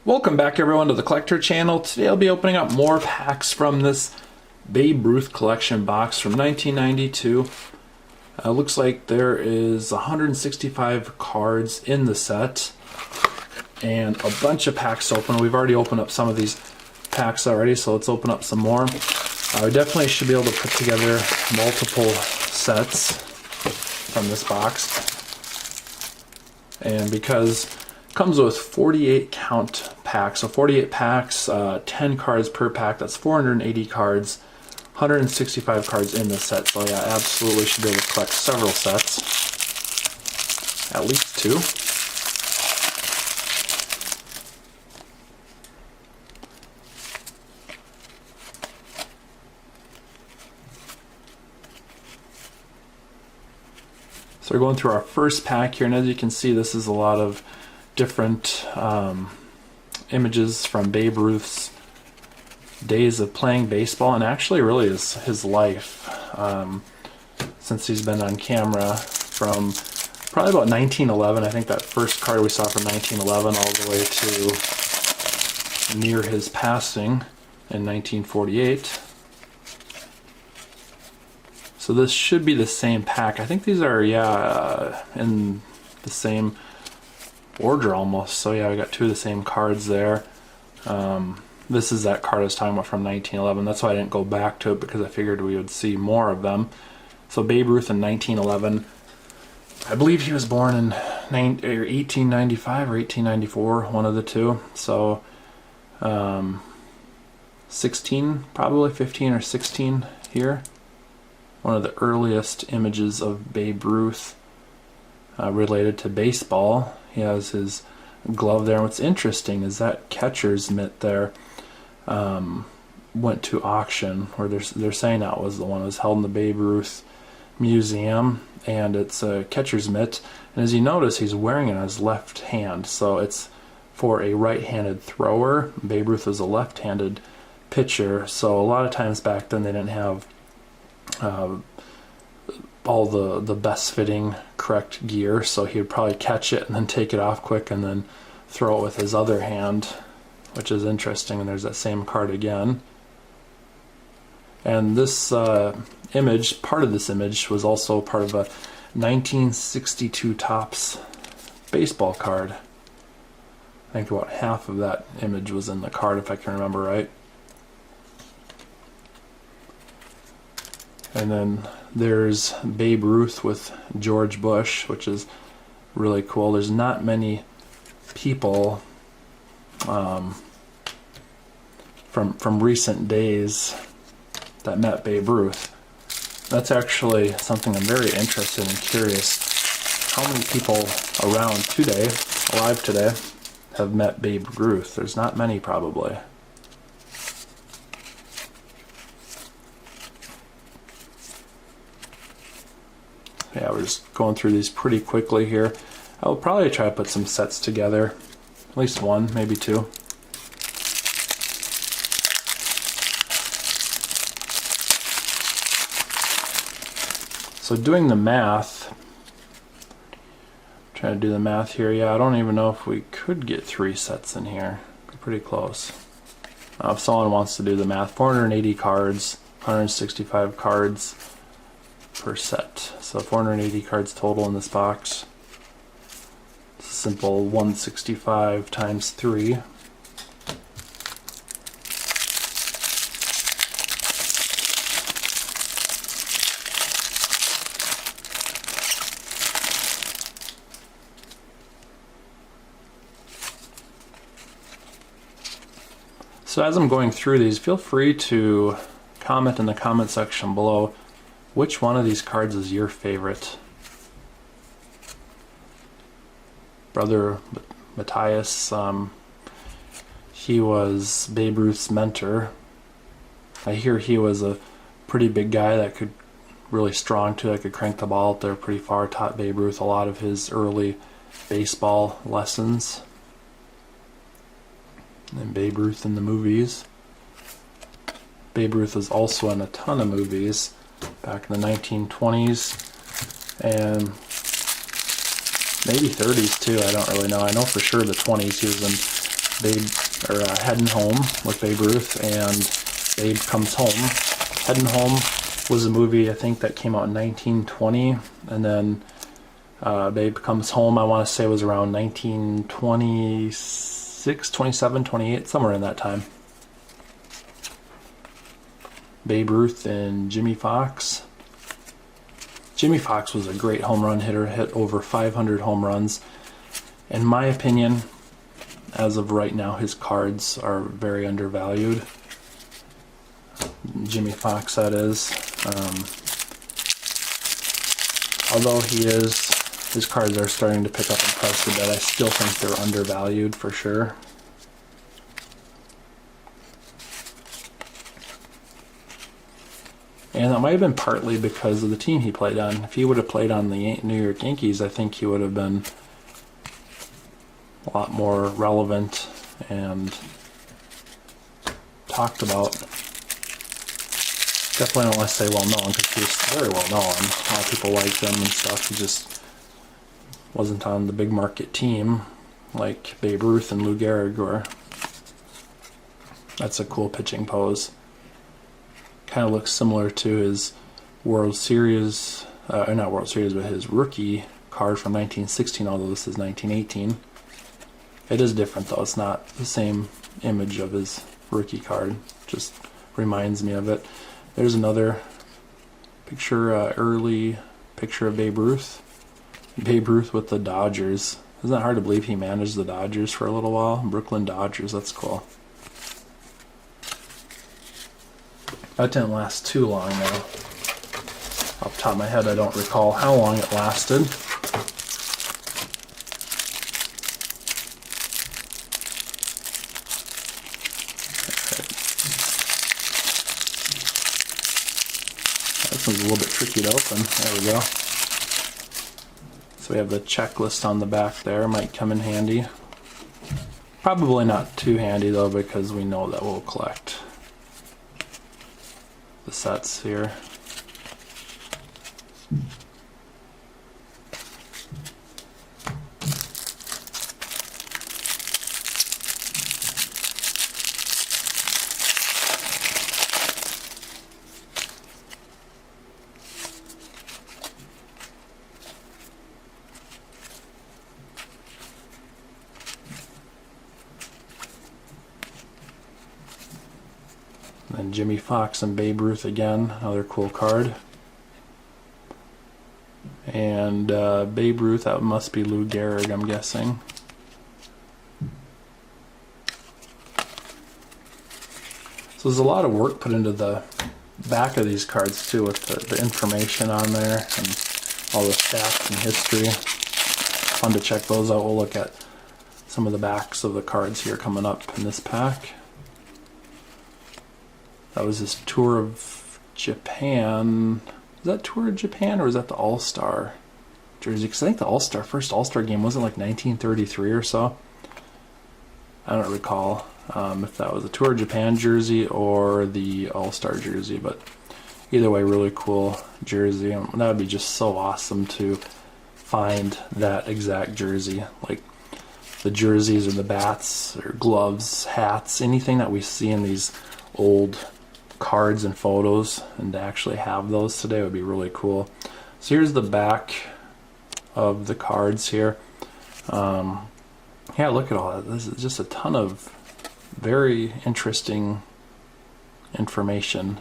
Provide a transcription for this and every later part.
Welcome back everyone to the Collector Channel. Today I'll be opening up more packs from this Babe Ruth collection box from 1992. Looks like there is 165 cards in the set and a bunch of packs to open. We've already opened up some of these packs already, so let's open up some more. We definitely should be able to put together multiple sets from this box. And because comes with 48 count packs, so 48 packs, 10 cards per pack, that's 480 cards, 165 cards in the set, so yeah, absolutely should be able to collect several sets, at least two. So we're going through our first pack here, and as you can see, this is a lot of different images from Babe Ruth's days of playing baseball, and actually really his life since he's been on camera from probably about 1911. I think that first card we saw from 1911 all the way to near his passing in 1948. So this should be the same pack. I think these are, in the same order almost. So yeah, we got two of the same cards there. This is that card I was talking about from 1911. That's why I didn't go back to it, because I figured we would see more of them. So Babe Ruth in 1911. I believe he was born in 1895 or 1894, one of the two. So 16, probably 15 or 16 here. One of the earliest images of Babe Ruth related to baseball. He has his glove there. And what's interesting is that catcher's mitt there went to auction, or they're saying that was the one that was held in the Babe Ruth Museum, and it's a catcher's mitt. And as you notice, he's wearing it on his left hand, so it's for a right-handed thrower. Babe Ruth was a left-handed pitcher, so a lot of times back then they didn't have all the best fitting correct gear, so he would probably catch it and then take it off quick and then throw it with his other hand, which is interesting. And there's that same card again. And this image, part of this image, was also part of a 1962 Topps baseball card. I think about half of that image was in the card, if I can remember right. And then there's Babe Ruth with George Bush, which is really cool. There's not many people from recent days that met Babe Ruth. That's actually something I'm very interested and curious. How many people around today, alive today, have met Babe Ruth? There's not many, probably. Yeah, we're just going through these pretty quickly here. I'll probably try to put some sets together. At least one, maybe two. So doing the math, trying to do the math here, yeah, I don't even know if we could get 3 sets in here. Be pretty close. If someone wants to do the math, 480 cards, 165 cards per set. So 480 cards total in this box. It's a simple 165 times 3. So as I'm going through these, feel free to comment in the comment section below which one of these cards is your favorite. Brother Matthias, he was Babe Ruth's mentor. I hear he was a pretty big guy that could really strong too, that could crank the ball out there pretty far, taught Babe Ruth a lot of his early baseball lessons. And Babe Ruth in the movies. Babe Ruth was also in a ton of movies back in the 1920s and maybe 30s too, I don't really know. I know for sure the 20s he was in Heading Home with Babe Ruth and Babe Comes Home. Heading Home was a movie I think that came out in 1920, and then Babe Comes Home I want to say was around 1926, 27, 28, somewhere in that time. Babe Ruth and Jimmy Fox. Jimmy Fox was a great home run hitter, hit over 500 home runs. In my opinion, as of right now, his cards are very undervalued. Jimmy Fox, that is. Although his cards are starting to pick up in price a bit, I still think they're undervalued for sure. And that might have been partly because of the team he played on. If he would have played on the New York Yankees, I think he would have been a lot more relevant and talked about. Definitely don't want to say well known, because he was very well known. A lot of people liked him and stuff. He just wasn't on the big market team like Babe Ruth and Lou Gehrig were. That's a cool pitching pose. Kind of looks similar to his World Series, not World Series, but his rookie card from 1916, although this is 1918. It is different though, it's not the same image of his rookie card, just reminds me of it. There's another picture, early picture of Babe Ruth. Babe Ruth with the Dodgers. Isn't it hard to believe he managed the Dodgers for a little while? Brooklyn Dodgers, that's cool. That didn't last too long though. Off the top of my head, I don't recall how long it lasted. This one's a little bit tricky to open. There we go. So we have the checklist on the back there. Might come in handy. Probably not too handy though, because we know that we'll collect the sets here. And Jimmy Fox and Babe Ruth again, another cool card. And Babe Ruth, that must be Lou Gehrig, I'm guessing. So there's a lot of work put into the back of these cards too, with the information on there and all the stats and history. Fun to check those out. We'll look at some of the backs of the cards here coming up in this pack. That was his Tour of Japan. Is that Tour of Japan or is that the All-Star jersey? Because I think the first All-Star game wasn't like 1933 or so. I don't recall if that was a Tour of Japan jersey or the All-Star jersey, but either way, really cool jersey. That would be just so awesome to find that exact jersey. Like the jerseys or the bats or gloves, hats, anything that we see in these old cards and photos, and to actually have those today would be really cool. So here's the back of the cards here. Yeah, look at all that. This is just a ton of very interesting information.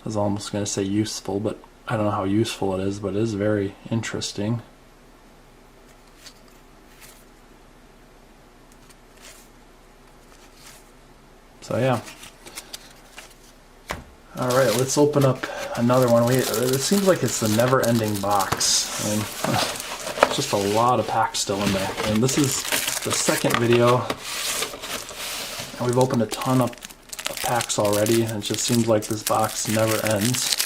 I was almost going to say useful, but I don't know how useful it is, but it is very interesting. So yeah. Alright, let's open up another one. It seems like it's the never-ending box. I mean, it's just a lot of packs still in there. And this is the second video, and we've opened a ton of packs already, and it just seems like this box never ends.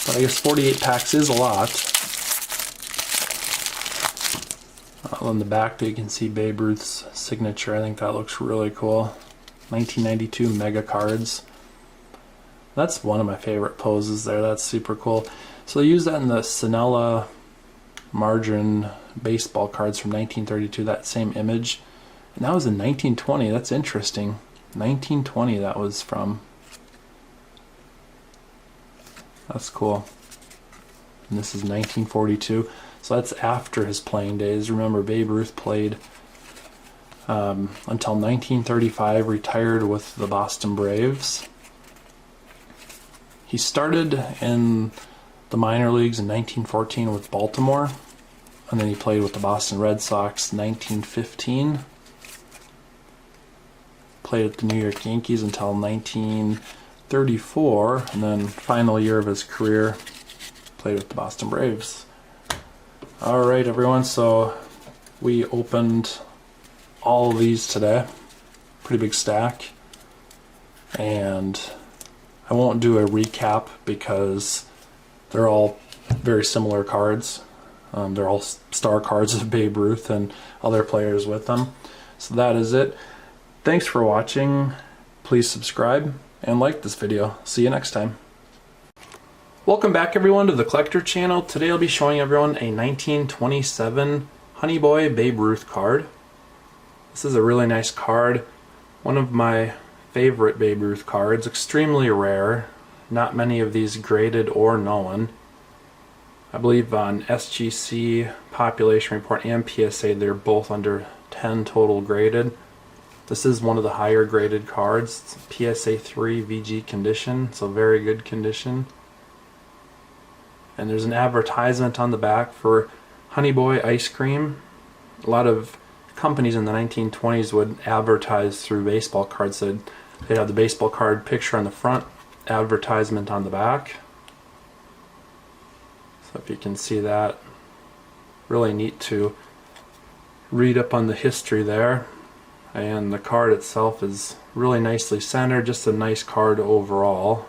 But I guess 48 packs is a lot. On the back there you can see Babe Ruth's signature. I think that looks really cool. 1992 mega cards. That's one of my favorite poses there. That's super cool. So they used that in the Sinella margarine baseball cards from 1932, that same image. And that was in 1920. That's interesting. 1920 that was from. That's cool. And this is 1942. So that's after his playing days. Remember, Babe Ruth played until 1935, retired with the Boston Braves. He started in the minor leagues in 1914 with Baltimore, and then he played with the Boston Red Sox 1915. Played at the New York Yankees until 1934, and then final year of his career, played with the Boston Braves. Alright everyone, so we opened all of these today. Pretty big stack. And I won't do a recap because they're all very similar cards. They're all star cards of Babe Ruth and other players with them. So that is it. Thanks for watching. Please subscribe and like this video. See you next time. Welcome back everyone to the Collector channel. Today I'll be showing everyone a 1927 Honey Boy Babe Ruth card. This is a really nice card. One of my favorite Babe Ruth cards. Extremely rare. Not many of these graded or known. I believe on SGC, Population Report, and PSA they're both under 10 total graded. This is one of the higher graded cards. It's PSA 3 VG condition, so very good condition. And there's an advertisement on the back for Honey Boy ice cream. A lot of companies in the 1920s would advertise through baseball cards. They'd have the baseball card picture on the front, advertisement on the back. So if you can see that, really neat to read up on the history there. And the card itself is really nicely centered, just a nice card overall.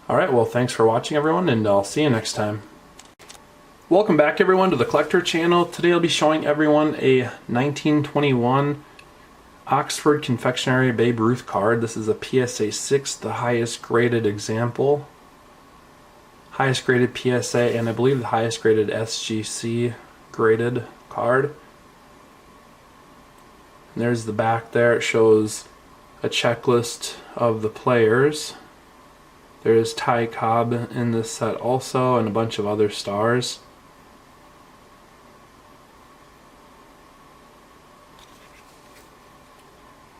Alright, well thanks for watching everyone, and I'll see you next time. Welcome back everyone to the Collector channel. Today I'll be showing everyone a 1921 Oxford Confectionery Babe Ruth card. This is a PSA 6, the highest graded example. Highest graded PSA, and I believe the highest graded SGC graded card. And there's the back there. It shows a checklist of the players. There's Ty Cobb in this set also, and a bunch of other stars.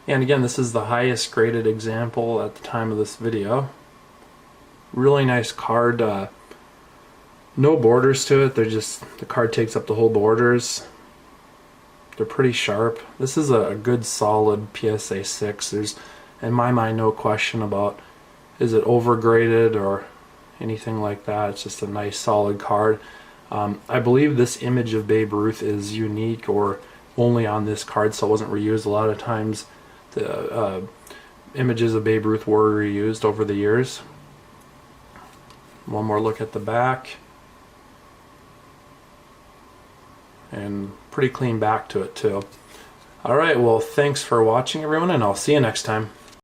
And again, this is the highest graded example at the time of this video. Really nice card. No borders to it. The card takes up the whole borders. They're pretty sharp. This is a good solid PSA 6. There's, in my mind, no question about is it overgraded or anything like that. It's just a nice solid card. I believe this image of Babe Ruth is unique or only on this card, so it wasn't reused. A lot of times the images of Babe Ruth were reused over the years. One more look at the back. And pretty clean back to it too. Alright, well thanks for watching everyone, and I'll see you next time.